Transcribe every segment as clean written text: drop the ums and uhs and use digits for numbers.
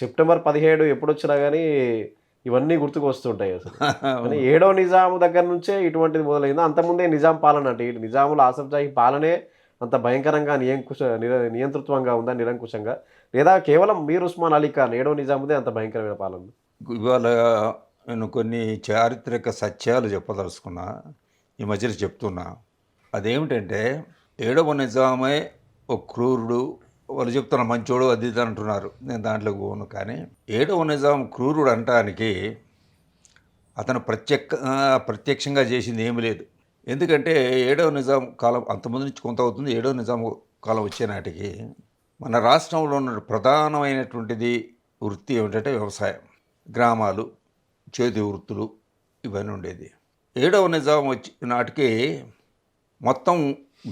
September 17 ఎప్పుడొచ్చినా గానీ, ఇవన్నీ గుర్తుకు వస్తుంటాయి అసలు. కానీ అవును. ఏడో నిజాము దగ్గర నుంచే ఇటువంటిది మొదలైందా? అంతకుముందే నిజాం పాలన అంటే ఇటు నిజాములు ఆసఫ్ జాహీ పాలనే అంత భయంకరంగా నియంతృత్వంగా ఉందా నిరంకుశంగా? లేదా కేవలం మీర్ ఉస్మాన్ అలీ ఖాన్ ఏడో నిజాముదే అంత భయంకరమైన పాలన? ఇవాళ నేను కొన్ని చారిత్రక సత్యాలు చెప్పదలుచుకున్నా. ఈ మధ్యలో చెప్తున్నా. అదేమిటంటే, ఏడవ నిజామే ఒక క్రూరుడు. వాళ్ళు చెప్తున్నారు మంచోడు అది ఇది అంటున్నారు. నేను దాంట్లోకి పోను. కానీ ఏడవ నిజాం క్రూరుడు అనటానికి అతను ప్రత్యక్షంగా చేసింది ఏమీ లేదు. ఎందుకంటే ఏడవ నిజాం కాలం అంతకుముందు నుంచి కొంత అవుతుంది. ఏడవ నిజాం కాలం వచ్చే నాటికి మన రాష్ట్రంలో ఉన్న ప్రధానమైనటువంటిది వృత్తి ఏమిటంటే వ్యవసాయం. గ్రామాలు, చేతి వృత్తులు ఇవన్నీ ఉండేది. ఏడవ నిజాం వచ్చి నాటికి మొత్తం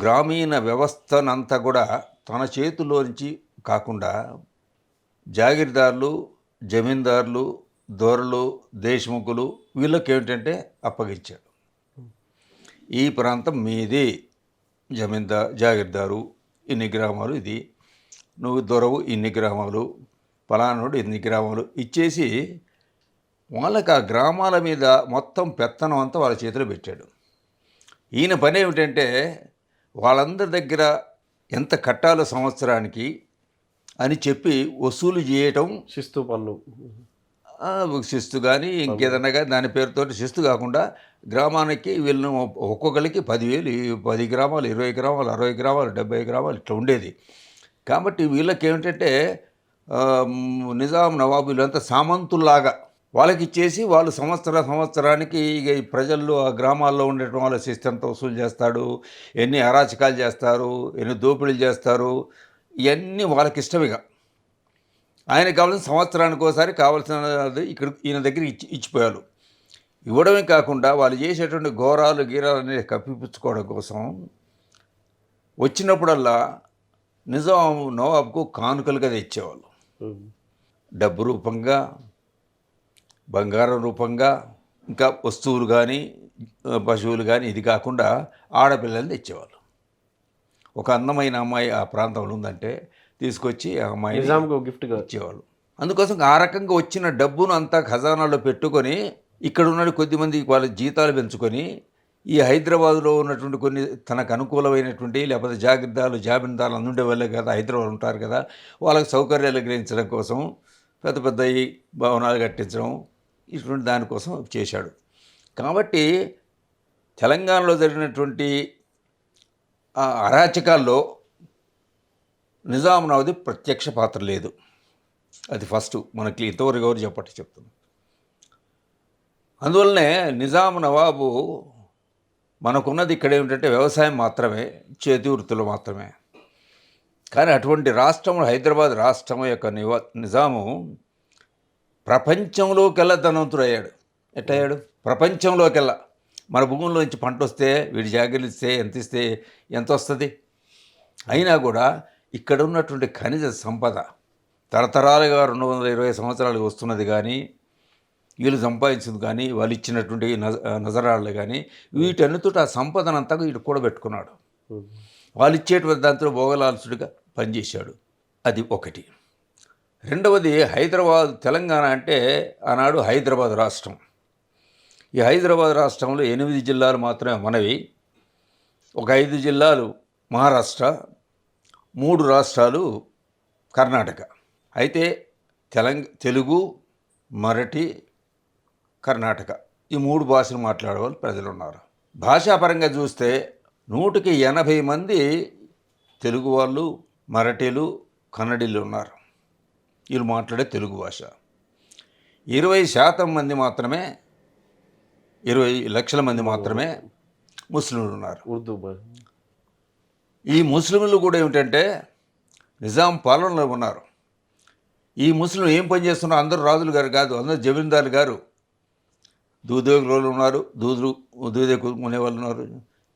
గ్రామీణ వ్యవస్థనంతా కూడా తన చేతుల్లో నుంచి కాకుండా జాగీర్దారులు, జమీందారులు, దొరలు, దేశముఖులు వీళ్ళకేమిటంటే అప్పగించాడు. ఈ ప్రాంతం మీది, జాగీర్దారు ఇన్ని గ్రామాలు ఇది, నువ్వు దొరవు ఇన్ని గ్రామాలు, పలానాడు ఇన్ని గ్రామాలు ఇచ్చేసి వాళ్ళకి ఆ గ్రామాల మీద మొత్తం పెత్తనం అంతా వాళ్ళ చేతిలో పెట్టాడు. ఈయన పని ఏమిటంటే వాళ్ళందరి దగ్గర ఎంత కట్టాలో సంవత్సరానికి అని చెప్పి వసూలు చేయటం. శిస్తు పన్ను. శిస్తు కానీ ఇంకేదన్నా కానీ దాని పేరుతోటి శిస్తు కాకుండా గ్రామానికి వీళ్ళను ఒక్కొక్కరికి 10,000, 10 గ్రామాలు, 20 గ్రామాలు, 60 గ్రామాలు, 70 గ్రామాలు ఇట్లా ఉండేది. కాబట్టి వీళ్ళకి ఏమిటంటే నిజాం నవాబు వీళ్ళంతా సామంతుల్లాగా వాళ్ళకి ఇచ్చేసి వాళ్ళు సంవత్సరానికి ఇక ఈ ప్రజల్లో ఆ గ్రామాల్లో ఉండటం వాళ్ళ శిస్తు ఎంత వసూలు చేస్తాడు, ఎన్ని అరాచకాలు చేస్తారు, ఎన్ని దోపిడీలు చేస్తారు, ఇవన్నీ వాళ్ళకి ఇష్టమిక. ఆయనకు కావాల్సిన సంవత్సరానికి ఒకసారి కావాల్సినది ఇక్కడ ఈయన దగ్గర ఇచ్చిపోయారు. ఇవ్వడమే కాకుండా వాళ్ళు చేసేటువంటి ఘోరాలు గీరాలు అనేది కప్పిపుచ్చుకోవడం కోసం వచ్చినప్పుడల్లా నిజాం నవాబ్కు కానుకలుగా తెచ్చేవాళ్ళు. డబ్బు రూపంగా, బంగారం రూపంగా, ఇంకా వస్తువులు కానీ, పశువులు కానీ, ఇది కాకుండా ఆడపిల్లల్ని తెచ్చేవాళ్ళు. ఒక అందమైన అమ్మాయి ఆ ప్రాంతంలో ఉందంటే తీసుకొచ్చి ఆ అమ్మాయిని నిజాంకు గిఫ్ట్‌గా ఇచ్చేవాళ్ళు. అందుకోసం ఆ రకంగా వచ్చిన డబ్బును అంతా ఖజానాలో పెట్టుకొని ఇక్కడ ఉన్న కొద్దిమంది వాళ్ళ జీతాలు పెంచుకొని ఈ హైదరాబాదులో ఉన్నటువంటి కొన్ని తనకు అనుకూలమైనటువంటి లేకపోతే జాబిందాలు అందుండే వాళ్ళే కదా హైదరాబాద్ ఉంటారు కదా, వాళ్ళకి సౌకర్యాలు గ్రహించడం కోసం పెద్ద పెద్ద ఈ భవనాలు కట్టించడం ఇటువంటి దానికోసం చేశాడు. కాబట్టి తెలంగాణలో జరిగినటువంటి ఆ అరాచకాల్లో నిజాం నవాబుది ప్రత్యక్ష పాత్ర లేదు. అది ఫస్ట్ మనకి ఇంతవరకు ఎవరు చెప్తున్నాం. అందువల్లనే నిజాం నవాబు మనకున్నది ఇక్కడ ఏమిటంటే వ్యవసాయం మాత్రమే, చేతి వృత్తులు మాత్రమే. కానీ అటువంటి రాష్ట్రం హైదరాబాద్ రాష్ట్రం యొక్క నిజాము ప్రపంచంలోకెల్లా ధనవంతుడయ్యాడు. ఎట్టయ్యాడు? ప్రపంచంలోకెల్లా మన భూముల్లో నుంచి పంట వస్తే వీడి జాగ్రత్త ఇస్తే ఎంత వస్తుంది? అయినా కూడా ఇక్కడ ఉన్నటువంటి ఖనిజ సంపద తరతరాలుగా 220 సంవత్సరాలు వస్తున్నది కానీ, వీళ్ళు సంపాదించింది కానీ, వాళ్ళు ఇచ్చినటువంటి నజరాళ్ళు కానీ, వీటన్నితో ఆ సంపదనంతా వీడు కూడా పెట్టుకున్నాడు. వాళ్ళు ఇచ్చేటువంటి దాంతో భోగలాల్సుడిగా పనిచేశాడు. అది ఒకటి. రెండవది హైదరాబాద్, తెలంగాణ అంటే ఆనాడు హైదరాబాద్ రాష్ట్రం. ఈ హైదరాబాద్ రాష్ట్రంలో 8 జిల్లాలు మాత్రమే మనవి. ఒక 5 జిల్లాలు మహారాష్ట్ర, 3 రాష్ట్రాలు కర్ణాటక. అయితే తెలుగు, మరాఠీ, కర్ణాటక ఈ 3 భాషలు మాట్లాడే వాళ్ళు ప్రజలు ఉన్నారు. భాషాపరంగా చూస్తే 100కి 80 మంది తెలుగు వాళ్ళు, మరాఠీలు, కన్నడీలు ఉన్నారు. వీళ్ళు మాట్లాడే తెలుగు భాష. 20% మంది మాత్రమే, 20 లక్షల మంది మాత్రమే ముస్లింలు ఉన్నారు. ఉర్దూ భాష. ఈ ముస్లింలు కూడా ఏమిటంటే నిజాం పాలనలో ఉన్నారు. ఈ ముస్లింలు ఏం పని చేస్తున్నారు? అందరూ రాజులు గారు కాదు, అందరూ జమీందారులు గారు. దూదేకులు ఉన్నారు, దూదే కొనే వాళ్ళు ఉన్నారు,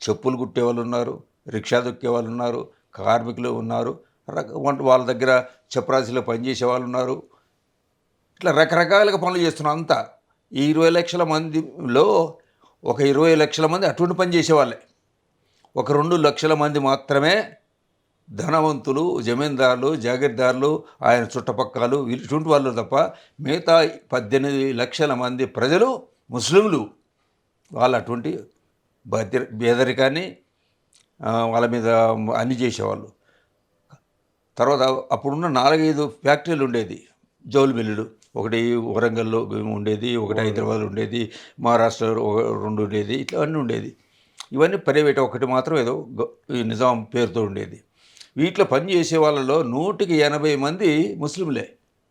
చెప్పులు కుట్టే వాళ్ళు ఉన్నారు, రిక్షా దొక్కే వాళ్ళు ఉన్నారు, కార్మికులు ఉన్నారు, వాళ్ళ దగ్గర చపరాశిలో పనిచేసే వాళ్ళు ఉన్నారు. ఇట్లా రకరకాలుగా పనులు చేస్తున్నారు. అంతా ఈ 20 లక్షల మందిలో ఒక 20 లక్షల మంది అటువంటి పని చేసేవాళ్ళే. ఒక 2 లక్షల మంది మాత్రమే ధనవంతులు, జమీందారులు, జాగీర్దారులు, ఆయన చుట్టపక్కలు ఇటువంటి వాళ్ళు తప్ప మిగతా 18 లక్షల మంది ప్రజలు ముస్లింలు. వాళ్ళు అటువంటి పేదరికాన్ని వాళ్ళ మీద అన్ని చేసేవాళ్ళు. తర్వాత అప్పుడున్న 4-5 ఫ్యాక్టరీలు ఉండేది, జౌలు మిల్లులు. ఒకటి వరంగల్లో ఉండేది, ఒకటి హైదరాబాద్లో ఉండేది, మహారాష్ట్రలో 2 ఉండేది, ఇట్లా అన్నీ ఉండేది. ఇవన్నీ ప్రైవేట్, ఒకటి మాత్రం ఏదో ఈ నిజాం పేరుతో ఉండేది. వీటిలో పనిచేసే వాళ్ళలో 180 మంది ముస్లింలే.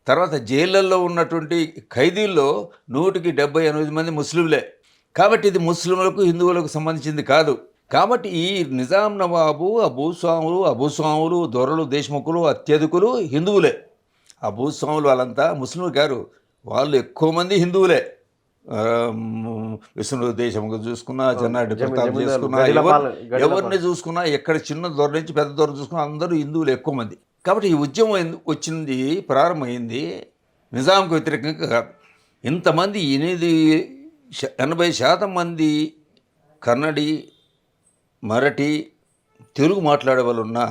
తర్వాత జైళ్ళల్లో ఉన్నటువంటి ఖైదీల్లో 178 మంది ముస్లింలే. కాబట్టి ఇది ముస్లింలకు, హిందువులకు సంబంధించింది కాదు. కాబట్టి ఈ నిజాం నవాబు, అభూస్వాములు, దొరలు, దేశముఖులు, అత్యధికులు హిందువులే. ఆ భూస్వాములు వాళ్ళంతా ముస్లింలు గారు, వాళ్ళు ఎక్కువ మంది హిందువులే. విష్ణు దేశంగా చూసుకున్నా, చెన్నారెడ్డి ప్రతాప్ చేసుకున్నా, ఎవరిని చూసుకున్నా, ఎక్కడ చిన్న దొర నుంచి పెద్ద దొర చూసుకున్నా అందరూ హిందువులు ఎక్కువ మంది. కాబట్టి ఈ ఉద్యమం వచ్చింది, ప్రారంభమైంది నిజాంకు వ్యతిరేకంగా కాదు. ఇంతమంది 80% మంది కన్నడి, మరాఠీ, తెలుగు మాట్లాడే వాళ్ళు ఉన్నా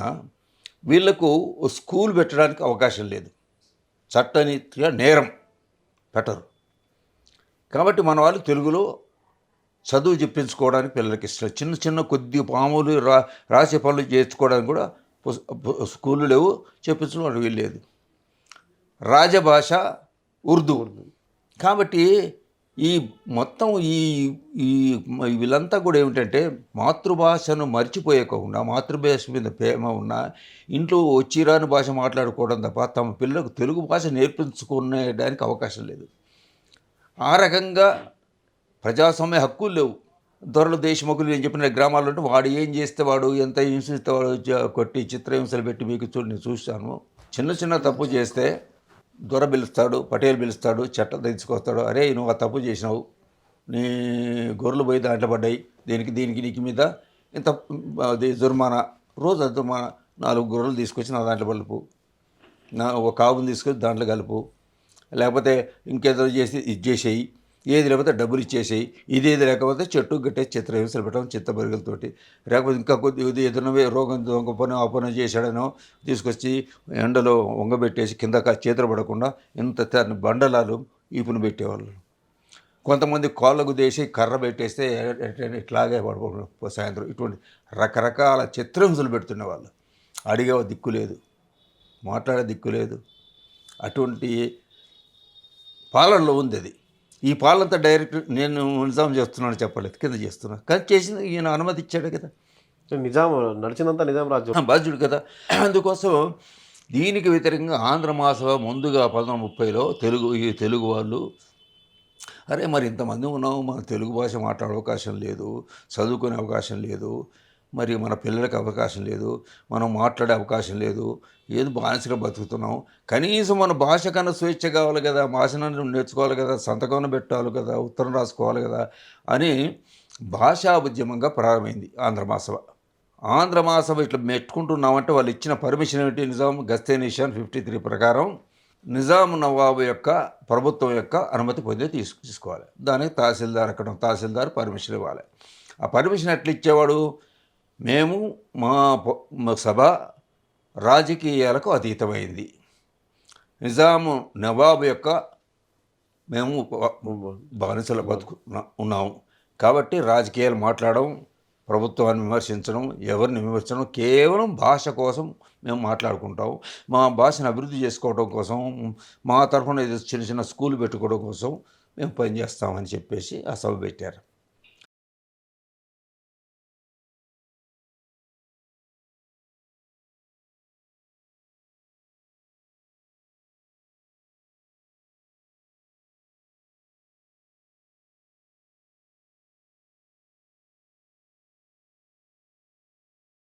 వీళ్లకు స్కూల్ పెట్టడానికి అవకాశం లేదు. చట్టనీతిగా నేరం పెట్టరు. కాబట్టి మన వాళ్ళు తెలుగులో చదువు చెప్పించుకోవడానికి పిల్లలకి ఇష్టం. చిన్న చిన్న కొద్ది పాములు రాసే పనులు చేర్చుకోవడానికి కూడా స్కూళ్ళు లేవు, చెప్పించడం వీల్లేదు. రాజభాష ఉర్దూ. కాబట్టి ఈ మొత్తం ఈ వీళ్ళంతా కూడా ఏమిటంటే మాతృభాషను మర్చిపోయేకోకుండా, మాతృభాష మీద ప్రేమ ఉన్న ఇంట్లో వచ్చిరాని భాష మాట్లాడుకోవడం తప్ప తమ పిల్లలకు తెలుగు భాష నేర్పించుకునేడానికి అవకాశం లేదు. ఆ రకంగా ప్రజాస్వామ్య హక్కులు లేవు. దొరలు, దేశముఖులు నేను చెప్పిన గ్రామాల్లో ఉంటే వాడు ఏం చేస్తే, వాడు ఎంత హింసిస్తే వాడు కొట్టి చిత్రహింసలు పెట్టి మీకు నేను చూశాను. చిన్న చిన్న తప్పు చేస్తే దొర పిలుస్తాడు, పటేల్ పిలుస్తాడు, చట్టం తెచ్చుకొస్తాడు. అరే నువ్వు ఆ తప్పు చేసినావు, నీ గొర్రెలు పోయి దాంట్లో పడ్డాయి, దీనికి నీకు మీద ఇంత జుర్మానా, రోజు జుర్మానా, 4 గొర్రెలు తీసుకొచ్చి నా దాంట్లో కలుపు, ఒక కావుని తీసుకొచ్చి దాంట్లో కలుపు, లేకపోతే ఇంకేదో చేసి ఇది చేసేయి, ఏది లేకపోతే డబ్బులు ఇచ్చేసేయి, ఇదేది లేకపోతే చెట్టు గట్టే చిత్రహింసలు పెట్టడం చిత్తబరిగలతోటి, లేకపోతే ఇంకా కొద్ది ఏదైనా రోగం దొంగ పని ఆ పని చేశాడనో తీసుకొచ్చి ఎండలో వంగబెట్టేసి కింద చేతులు పడకుండా ఇంత బండలాలు ఈపును పెట్టేవాళ్ళు. కొంతమంది కాళ్ళకు దేసి కర్ర పెట్టేస్తే ఇట్లాగే పడుకోవడం సాయంత్రం. ఇటువంటి రకరకాల చిత్రహింసలు పెడుతున్నవాళ్ళు. అడిగే దిక్కు లేదు, మాట్లాడే దిక్కు లేదు. అటువంటి పాలనలో ఉంది అది. ఈ పాలనంతా డైరెక్ట్ నేను నిజాం చేస్తున్నాను చెప్పలేదు, కింద చేస్తున్నా. కానీ చేసింది ఈయన అనుమతి ఇచ్చాడు కదా. నిజాం నడిచినంత నిజాం రాజ్యం బాధ్యుడు కదా. అందుకోసం దీనికి వ్యతిరేకంగా ఆంధ్ర మహాసభ ముందుగా 1930లో తెలుగు వాళ్ళు, అరే మరి ఇంతమంది ఉన్నాము, మన తెలుగు భాష మాట్లాడే అవకాశం లేదు, చదువుకునే అవకాశం లేదు, మరి మన పిల్లలకి అవకాశం లేదు, మనం మాట్లాడే అవకాశం లేదు, ఏది బానిసగా బతుకుతున్నాం, కనీసం మన భాష కన్నా స్వేచ్ఛ కావాలి కదా, భాషను నేర్చుకోవాలి కదా, సంతకం పెట్టాలి కదా, ఉత్తరం రాసుకోవాలి కదా అని భాషా ఉద్యమంగా ప్రారంభమైంది ఆంధ్ర మహాసభ. ఆంధ్ర మహాసభ ఇట్లా మెట్టుకుంటున్నామంటే వాళ్ళు ఇచ్చిన పర్మిషన్ ఏమిటి? నిజాం గస్తే నిషాన్ 53 ప్రకారం నిజాం నవాబు యొక్క ప్రభుత్వం యొక్క అనుమతి పొందే తీసుకోవాలి. దానికి తహసీల్దార్ పర్మిషన్ ఇవ్వాలి. ఆ పర్మిషన్ ఎట్లా ఇచ్చేవాడు? మేము మా సభ రాజకీయాలకు అతీతమైంది. నిజాము నవాబు యొక్క మేము బానిసల ఉన్నాము కాబట్టి రాజకీయాలు మాట్లాడడం, ప్రభుత్వాన్ని విమర్శించడం, ఎవరిని విమర్శించడం, కేవలం భాష కోసం మేము మాట్లాడుకుంటాం. మా భాషను అభివృద్ధి చేసుకోవడం కోసం, మా తరఫున చిన్న చిన్న స్కూల్ పెట్టుకోవడం కోసం మేము పనిచేస్తామని చెప్పేసి ఆ సభ పెట్టారు.